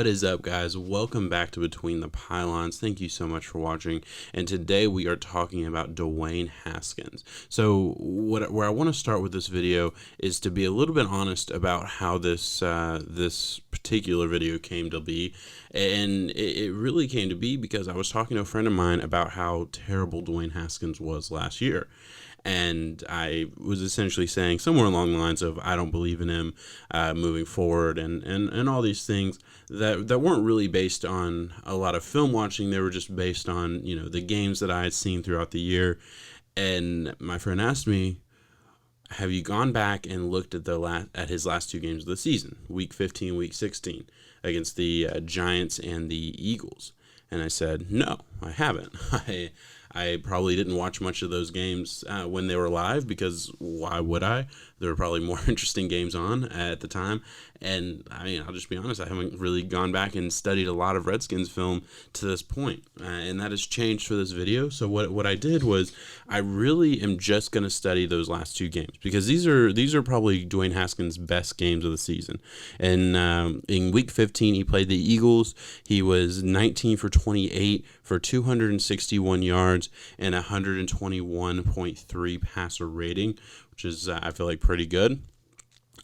What is up, guys? Welcome back to Between the Pylons. Thank you so much for watching. And today we are talking about Dwayne Haskins. So where I want to start with this video is to be a little bit honest about how this particular video came to be. And it really came to be because I was talking to a friend of mine about how terrible Dwayne Haskins was last year. And I was essentially saying somewhere along the lines of I don't believe in him moving forward and all these things that weren't really based on a lot of film watching. They were just based on, the games that I had seen throughout the year. And my friend asked me, have you gone back and looked at his last two games of the season, week 15, week 16, against the Giants and the Eagles? And I said, no, I haven't. I probably didn't watch much of those games when they were live, because why would I? There were probably more interesting games on at the time. And I mean, I'll just be honest, I haven't really gone back and studied a lot of Redskins film to this point. And that has changed for this video. So what I did was I really am just going to study those last two games, because these are probably Dwayne Haskins' best games of the season. And in week 15, he played the Eagles. He was 19 for 28 for 261 yards and 121.3 passer rating, which is, I feel like, pretty good.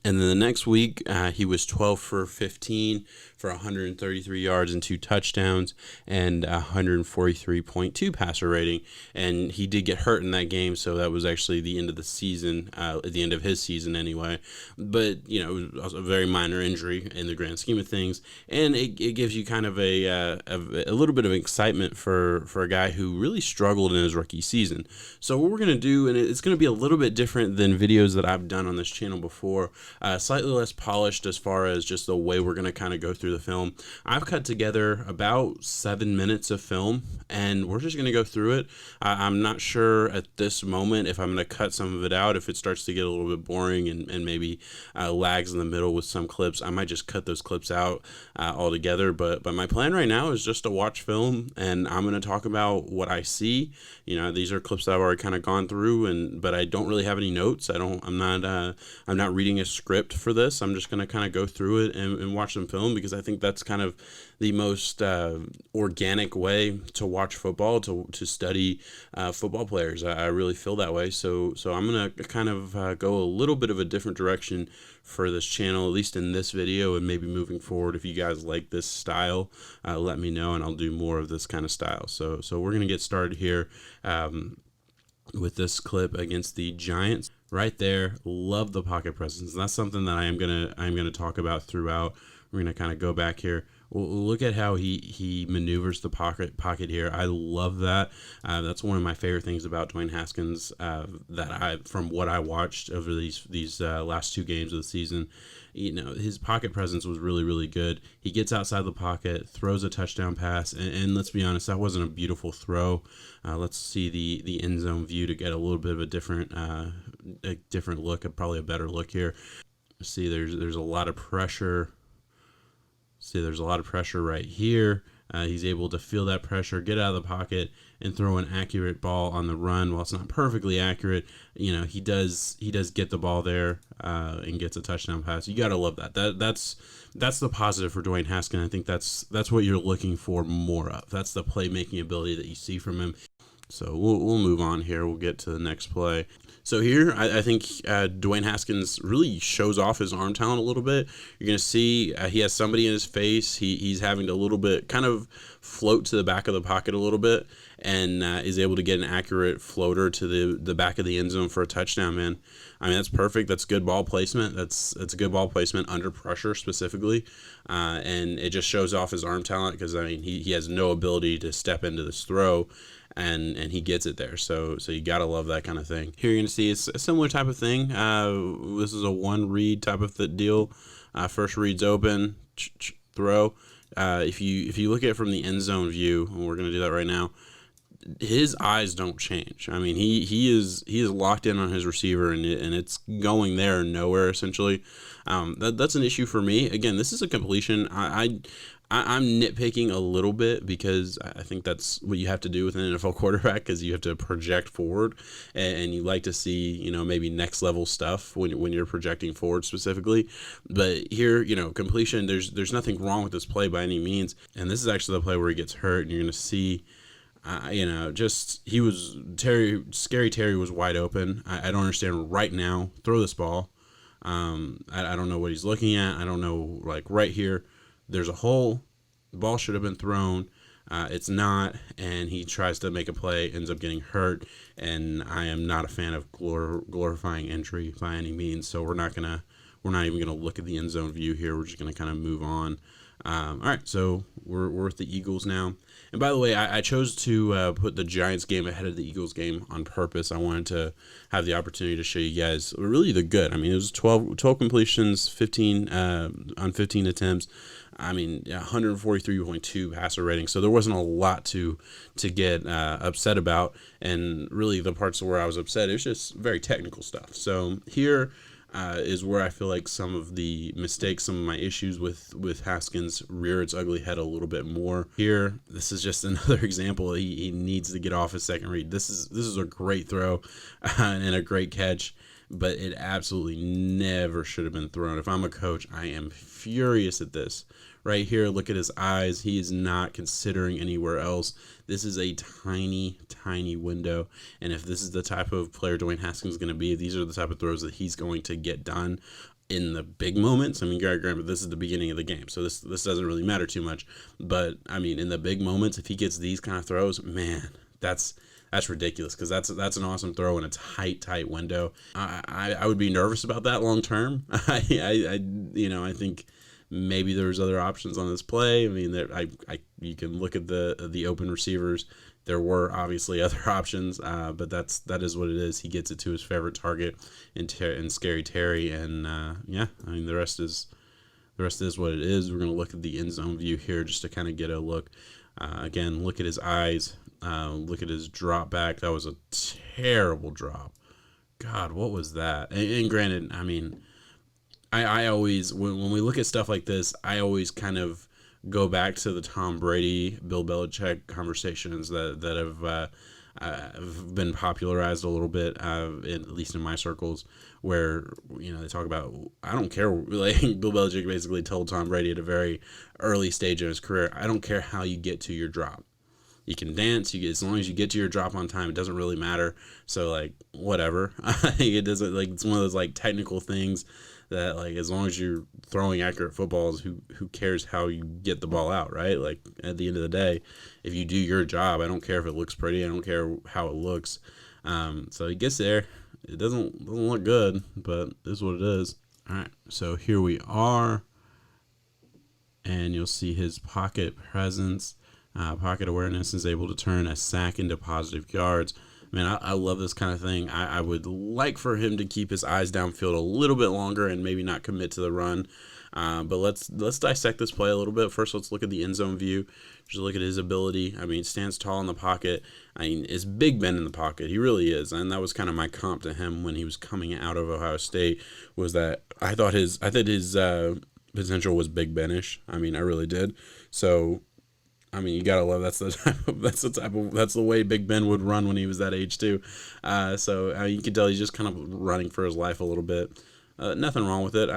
And then the next week, he was 12 for 15 for 133 yards and 2 touchdowns and 143.2 passer rating. And he did get hurt in that game, so that was actually the end of the season, at the end of his season anyway. But, it was a very minor injury in the grand scheme of things. And it gives you kind of a little bit of excitement for a guy who really struggled in his rookie season. So what we're going to do, and it's going to be a little bit different than videos that I've done on this channel before, slightly less polished as far as just the way we're going to kind of go through the film. I've cut together about 7 minutes of film, and we're just going to go through it. I'm not sure at this moment if I'm going to cut some of it out. If it starts to get a little bit boring and maybe lags in the middle with some clips, I might just cut those clips out altogether. But my plan right now is just to watch film, and I'm going to talk about what I see. These are clips that I've already kind of gone through, but I don't really have any notes. I'm not reading a script for this. I'm just going to kind of go through it and watch some film, because I think that's kind of the most organic way to watch football, to study football players. I really feel that way. So I'm going to kind of go a little bit of a different direction for this channel, at least in this video, and maybe moving forward. If you guys like this style, let me know, and I'll do more of this kind of style. So we're going to get started here with this clip against the Giants. Right there, love the pocket presence. That's something that I'm gonna talk about throughout. We're gonna kind of go back here. Look at how he maneuvers the pocket here. I love that. That's one of my favorite things about Dwayne Haskins, from what I watched over these last two games of the season. His pocket presence was really, really good. He gets outside the pocket, throws a touchdown pass, and let's be honest, that wasn't a beautiful throw. Let's see the end zone view to get a little bit of a different look, probably a better look here. See, there's a lot of pressure. See, there's a lot of pressure right here. He's able to feel that pressure, get out of the pocket, and throw an accurate ball on the run. While it's not perfectly accurate, he does get the ball there and gets a touchdown pass. You gotta love that. That's the positive for Dwayne Haskins. I think that's what you're looking for more of. That's the playmaking ability that you see from him. So we'll move on here. We'll get to the next play. So here, I think Dwayne Haskins really shows off his arm talent a little bit. You're going to see he has somebody in his face. He's having to a little bit kind of float to the back of the pocket a little bit, and is able to get an accurate floater to the back of the end zone for a touchdown, man. I mean, that's perfect. That's good ball placement. That's a good ball placement under pressure specifically. And it just shows off his arm talent, because, I mean, he has no ability to step into this throw. And he gets it there, so you gotta love that kind of thing. Here you're gonna see it's a similar type of thing. This is a one read type of deal. First read's open, throw. If you look at it from the end zone view, and we're gonna do that right now, his eyes don't change. I mean, he is locked in on his receiver, and it's going there or nowhere essentially. That's an issue for me. Again, this is a completion. I'm nitpicking a little bit because I think that's what you have to do with an NFL quarterback, because you have to project forward, and you like to see, maybe next level stuff when you're projecting forward specifically. But here, completion, there's nothing wrong with this play by any means. And this is actually the play where he gets hurt, and you're going to see, Scary Terry was wide open. I don't understand right now. Throw this ball. I don't know what he's looking at. I don't know, like right here, there's a hole. The ball should have been thrown. It's not, and he tries to make a play, ends up getting hurt, and I am not a fan of glorifying injury by any means. So we're not even gonna look at the end zone view here. We're just gonna kind of move on. All right, so we're with the Eagles now. And by the way, I chose to put the Giants game ahead of the Eagles game on purpose. I wanted to have the opportunity to show you guys really the good. I mean, it was 12 completions, 15 on 15 attempts. I mean, 143.2 passer rating. So there wasn't a lot to get upset about. And really the parts where I was upset, it was just very technical stuff. So here is where I feel like some of the mistakes, some of my issues with Haskins rear its ugly head a little bit more. Here, this is just another example. He needs to get off his second read. This is a great throw and a great catch, but it absolutely never should have been thrown. If I'm a coach, I am furious at this. Right here, look at his eyes. He is not considering anywhere else. This is a tiny, tiny window. And if this is the type of player Dwayne Haskins is going to be, these are the type of throws that he's going to get done in the big moments. I mean, granted, this is the beginning of the game, so this doesn't really matter too much. But, I mean, in the big moments, if he gets these kind of throws, man, that's ridiculous, because that's an awesome throw in a tight window. I would be nervous about that long term. I think maybe there's other options on this play. I mean, you can look at the open receivers. There were obviously other options, but that is what it is. He gets it to his favorite target in Scary Terry, and I mean the rest is what it is. We're gonna look at the end zone view here just to kind of get a look. Again, look at his eyes. Look at his drop back. That was a terrible drop. God, what was that? And granted, I mean, I always, when we look at stuff like this, I always kind of go back to the Tom Brady, Bill Belichick conversations that have been popularized a little bit, at least in my circles, where they talk about, I don't care, like Bill Belichick basically told Tom Brady at a very early stage in his career, I don't care how you get to your drop. You can dance, as long as you get to your drop on time, it doesn't really matter. So like whatever. It doesn't, like, it's one of those like technical things that, like, as long as you're throwing accurate footballs, who cares how you get the ball out, right? Like, at the end of the day, if you do your job, I don't care if it looks pretty, I don't care how it looks. So he gets there. It doesn't look good, but it is what it is. All right, so here we are, and you'll see his pocket presence, pocket awareness is able to turn a sack into positive yards. Man, I love this kind of thing. I would like for him to keep his eyes downfield a little bit longer and maybe not commit to the run. But let's dissect this play a little bit. First, let's look at the end zone view. Just look at his ability. I mean, stands tall in the pocket. I mean, is Big Ben in the pocket. He really is. And that was kind of my comp to him when he was coming out of Ohio State, was that I thought his potential was Big Ben-ish. I mean, I really did. So, I mean, you gotta love that's the way Big Ben would run when he was that age too. So you can tell he's just kind of running for his life a little bit. Nothing wrong with it.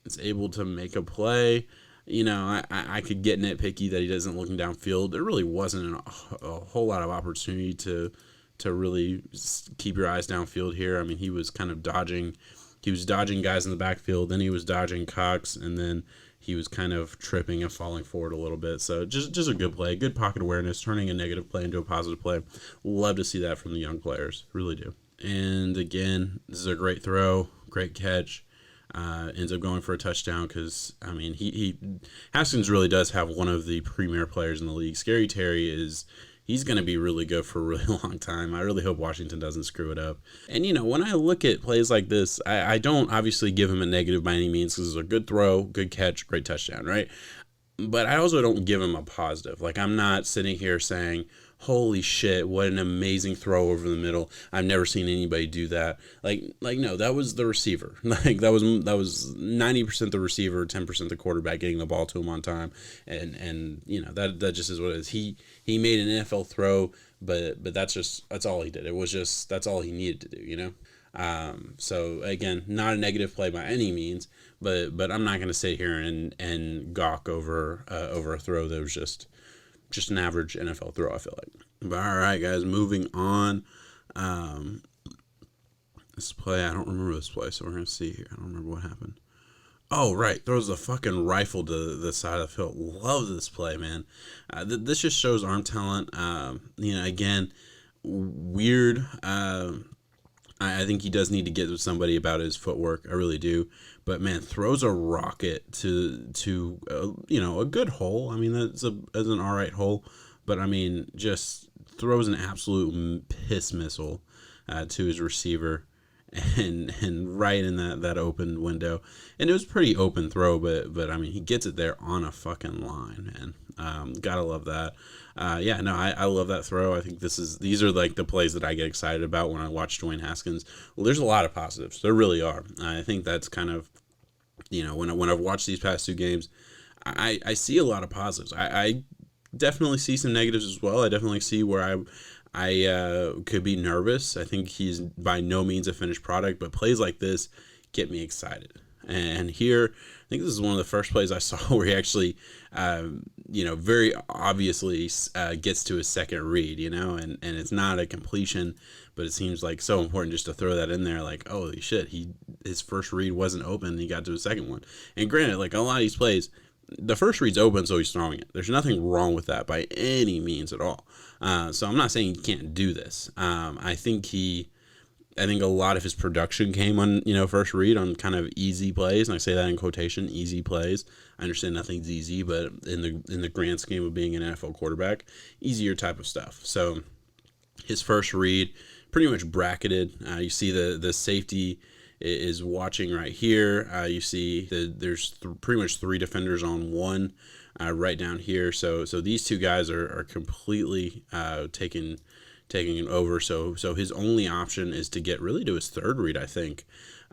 It's able to make a play. I could get nitpicky that he doesn't looking downfield. There really wasn't a whole lot of opportunity to really keep your eyes downfield here. I mean, he was kind of dodging. He was dodging guys in the backfield, then he was dodging Cox, and then he was kind of tripping and falling forward a little bit. So just a good play, good pocket awareness, turning a negative play into a positive play. Love to see that from the young players, really do. And again, this is a great throw, great catch. Ends up going for a touchdown because, I mean, Haskins really does have one of the premier players in the league. Scary Terry he's going to be really good for a really long time. I really hope Washington doesn't screw it up. And, when I look at plays like this, I don't obviously give him a negative by any means, because it's a good throw, good catch, great touchdown, right? But I also don't give him a positive. Like, I'm not sitting here saying, holy shit, what an amazing throw over the middle. I've never seen anybody do that. Like no, that was the receiver. Like that was 90% the receiver, 10% the quarterback getting the ball to him on time. And you know, that just is what it is. He made an NFL throw, but that's all he did. It was just, that's all he needed to do, you know? So again, not a negative play by any means, but I'm not going to sit here and gawk over a throw that was just an average NFL throw, I feel like. But all right, guys, moving on. This play, I don't remember this play, so we're going to see here. I don't remember what happened. Oh, right. Throws a fucking rifle to the side of the field. Love this play, man. This just shows arm talent. You know, again, weird. I think he does need to get with somebody about his footwork. I really do. But man, throws a rocket to you know, a good hole. I mean, that's an all right hole. But I mean, just throws an absolute piss missile to his receiver, and right in that open window. And it was pretty open throw, but I mean, he gets it there on a fucking line, man. Gotta love that. Yeah, no, I love that throw. I think these are like the plays that I get excited about when I watch Dwayne Haskins. Well, there's a lot of positives. There really are. I think that's kind of, you know, when I've watched these past two games, I see a lot of positives. I definitely see some negatives as well. I definitely see where I could be nervous. I think he's by no means a finished product, but plays like this get me excited. And here, I think this is one of the first plays I saw where he actually, you know, very obviously gets to his second read, you know, and it's not a completion, but it seems like so important just to throw that in there. Like, holy shit, his first read wasn't open, he got to his second one. And granted, like a lot of these plays, the first read's open, so he's throwing it. There's nothing wrong with that by any means at all. So I'm not saying he can't do this. I think a lot of his production came on, you know, first read on kind of easy plays, and I say that in quotation, easy plays. I understand nothing's easy, but in the grand scheme of being an NFL quarterback, easier type of stuff. So his first read, pretty much bracketed. You see the safety is watching right here. You see there's pretty much three defenders on one right down here. So these two guys are completely taking it over. So his only option is to get really to his third read, I think.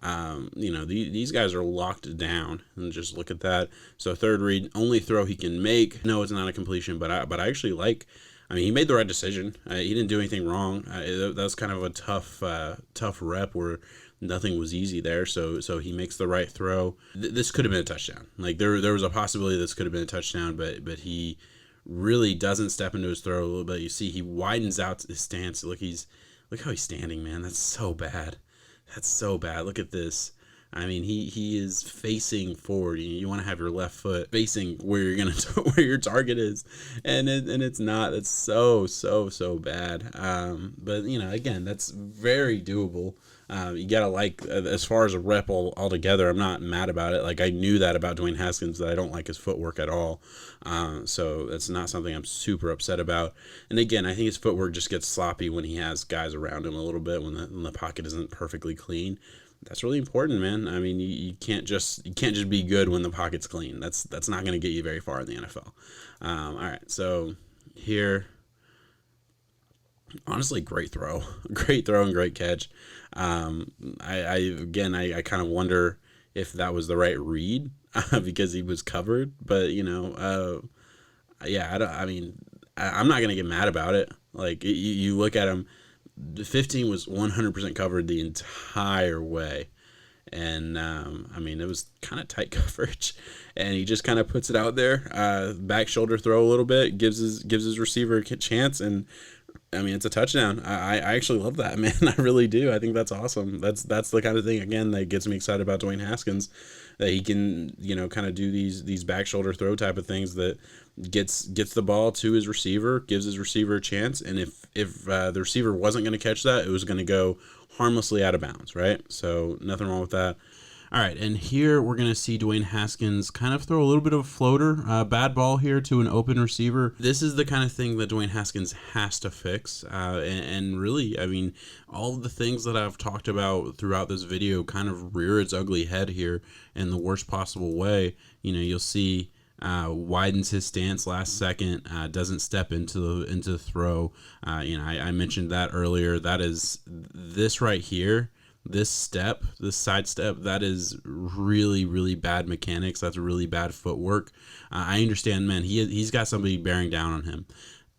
You know, these guys are locked down, and just look at that. So third read, only throw he can make. No, it's not a completion, but I actually like. I mean, he made the right decision. He didn't do anything wrong. That was kind of a tough rep where nothing was easy there. So he makes the right throw. This could have been a touchdown. Like there was a possibility this could have been a touchdown, but he really doesn't step into his throw a little bit. You see he widens out his stance. Look how he's standing, man. That's so bad. Look at this. I mean, he is facing forward. You want to have your left foot facing where where your target is, and it's not. It's so bad. But you know, again, that's very doable. You gotta like, as far as a rep altogether, I'm not mad about it. Like, I knew that about Dwayne Haskins, that I don't like his footwork at all. So that's not something I'm super upset about. And again, I think his footwork just gets sloppy when he has guys around him a little bit, when the pocket isn't perfectly clean. That's really important, man. I mean, you can't just be good when the pocket's clean. That's not going to get you very far in the NFL. All right, so here, honestly, great throw and great catch. I kind of wonder if that was the right read because he was covered, but you know, yeah, I'm not going to get mad about it. Like, you look at him. The 15 was 100% covered the entire way, and I mean, it was kind of tight coverage, and he just kind of puts it out there, back shoulder throw a little bit, gives his receiver a chance, and I mean, it's a touchdown. I actually love that, man. I really do. I think that's awesome. That's the kind of thing, again, that gets me excited about Dwayne Haskins, that he can, you know, kind of do these back shoulder throw type of things that gets the ball to his receiver, gives his receiver a chance, and if the receiver wasn't going to catch that, it was going to go harmlessly out of bounds, right? So nothing wrong with that. All right, and here we're going to see Dwayne Haskins kind of throw a little bit of a floater, bad ball here to an open receiver. This is the kind of thing that Dwayne Haskins has to fix, and really, I mean, all of the things that I've talked about throughout this video kind of rear its ugly head here in the worst possible way. You know, you'll see widens his stance last second, doesn't step into the throw. I mentioned that earlier. That is this right here. This side step, that is really, really bad mechanics. That's really bad footwork. I understand, man. He's got somebody bearing down on him.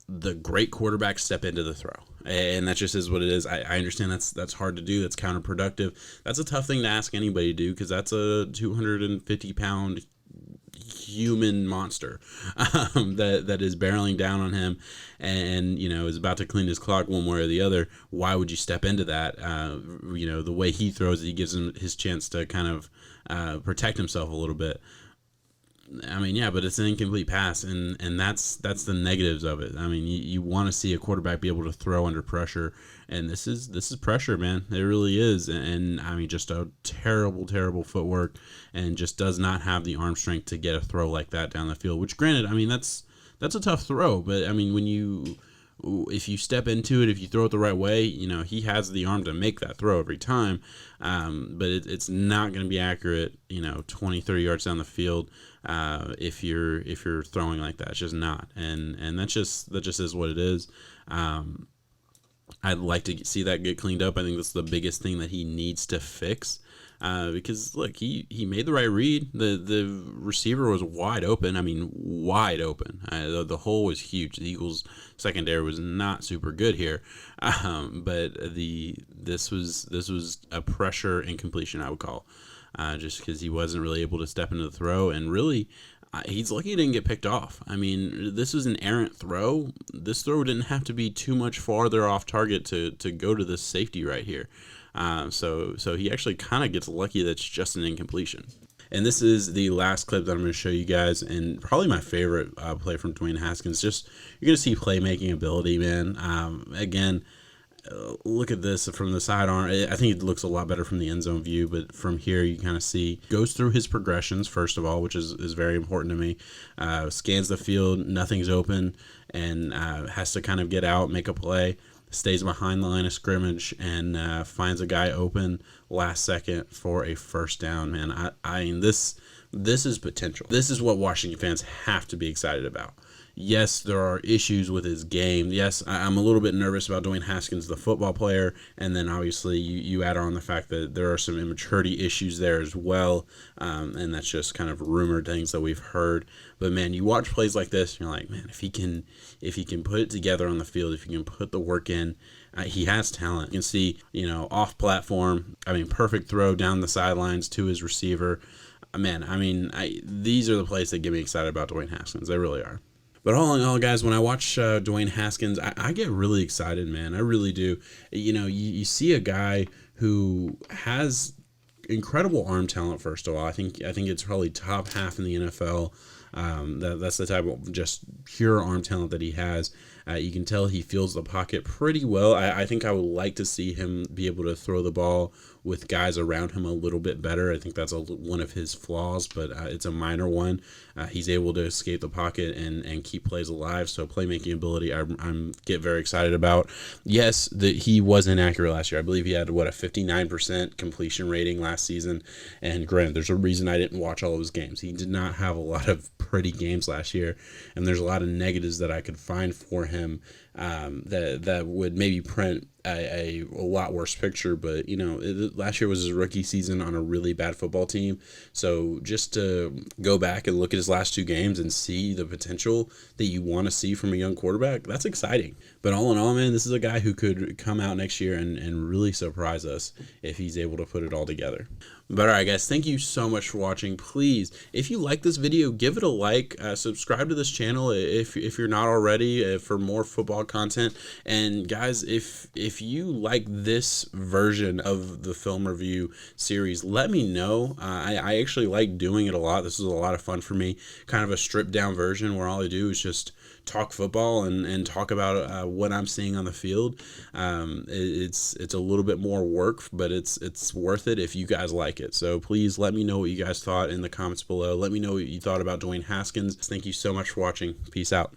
The great quarterbacks step into the throw, and that just is what it is. I understand that's hard to do. That's counterproductive. That's a tough thing to ask anybody to do, because that's a 250-pound human monster that is barreling down on him, and is about to clean his clock one way or the other. Why would you step into that? The way he throws it, he gives him his chance to kind of protect himself a little bit. I mean, yeah, but it's an incomplete pass, and that's the negatives of it. I mean, you want to see a quarterback be able to throw under pressure, and this is pressure, man. It really is, and I mean, just a terrible footwork, and just does not have the arm strength to get a throw like that down the field. Which, granted, I mean, that's a tough throw, but I mean, if you step into it, if you throw it the right way, he has the arm to make that throw every time. But it's not going to be accurate, 20, 30 yards down the field, if you're throwing like that. It's just not. And that just is what it is. I'd like to see that get cleaned up. I think that's the biggest thing that he needs to fix. Because look, he made the right read. The receiver was wide open. I mean, wide open. The hole was huge. The Eagles' secondary was not super good here, but this was a pressure incompletion, I would call, just because he wasn't really able to step into the throw, and really. He's lucky he didn't get picked off. I mean, this was an errant throw. This throw didn't have to be too much farther off target to go to this safety right here. So he actually kind of gets lucky that it's just an incompletion. And this is the last clip that I'm going to show you guys, and probably my favorite play from Dwayne Haskins. Just, you're going to see playmaking ability, man. Again, look at this from the sidearm. I think it looks a lot better from the end zone view, but from here you kind of see goes through his progressions first of all, which is very important to me. Scans the field, nothing's open, and has to kind of get out, make a play. Stays behind the line of scrimmage and finds a guy open last second for a first down. Man, I mean, this is potential. This is what Washington fans have to be excited about. Yes, there are issues with his game. Yes, I'm a little bit nervous about Dwayne Haskins, the football player, and then obviously you add on the fact that there are some immaturity issues there as well, and that's just kind of rumored things that we've heard. But man, you watch plays like this, and you're like, man, if he can put it together on the field, if he can put the work in, he has talent. You can see, off platform. I mean, perfect throw down the sidelines to his receiver. Man, I mean, these are the plays that get me excited about Dwayne Haskins. They really are. But all in all, guys, when I watch Dwayne Haskins, I get really excited, man. I really do. You see a guy who has incredible arm talent. First of all, I think it's probably top half in the NFL. That's the type of just pure arm talent that he has. You can tell he feels the pocket pretty well. I think I would like to see him be able to throw the ball with guys around him a little bit better. I think that's one of his flaws, but it's a minor one. He's able to escape the pocket and keep plays alive. So playmaking ability, I'm get very excited about. Yes, he was inaccurate last year. I believe he had a 59% completion rating last season. And granted, there's a reason I didn't watch all of his games. He did not have a lot of pretty games last year, and there's a lot of negatives that I could find for him that would maybe print a lot worse picture. But last year was his rookie season on a really bad football team, so just to go back and look at his last two games and see the potential that you want to see from a young quarterback, that's exciting. But all in all, man, this is a guy who could come out next year and really surprise us if he's able to put it all together. But all right, guys, thank you so much for watching. Please, if you like this video, give it a like, subscribe to this channel if you're not already, for more football content. And guys, if you like this version of the film review series, let me know. I actually like doing it a lot. This is a lot of fun for me. Kind of a stripped down version where all I do is just talk football and talk about what I'm seeing on the field. It's a little bit more work, but it's worth it if you guys like it. So please let me know what you guys thought in the comments below. Let me know what you thought about Dwayne Haskins. Thank you so much for watching. Peace out.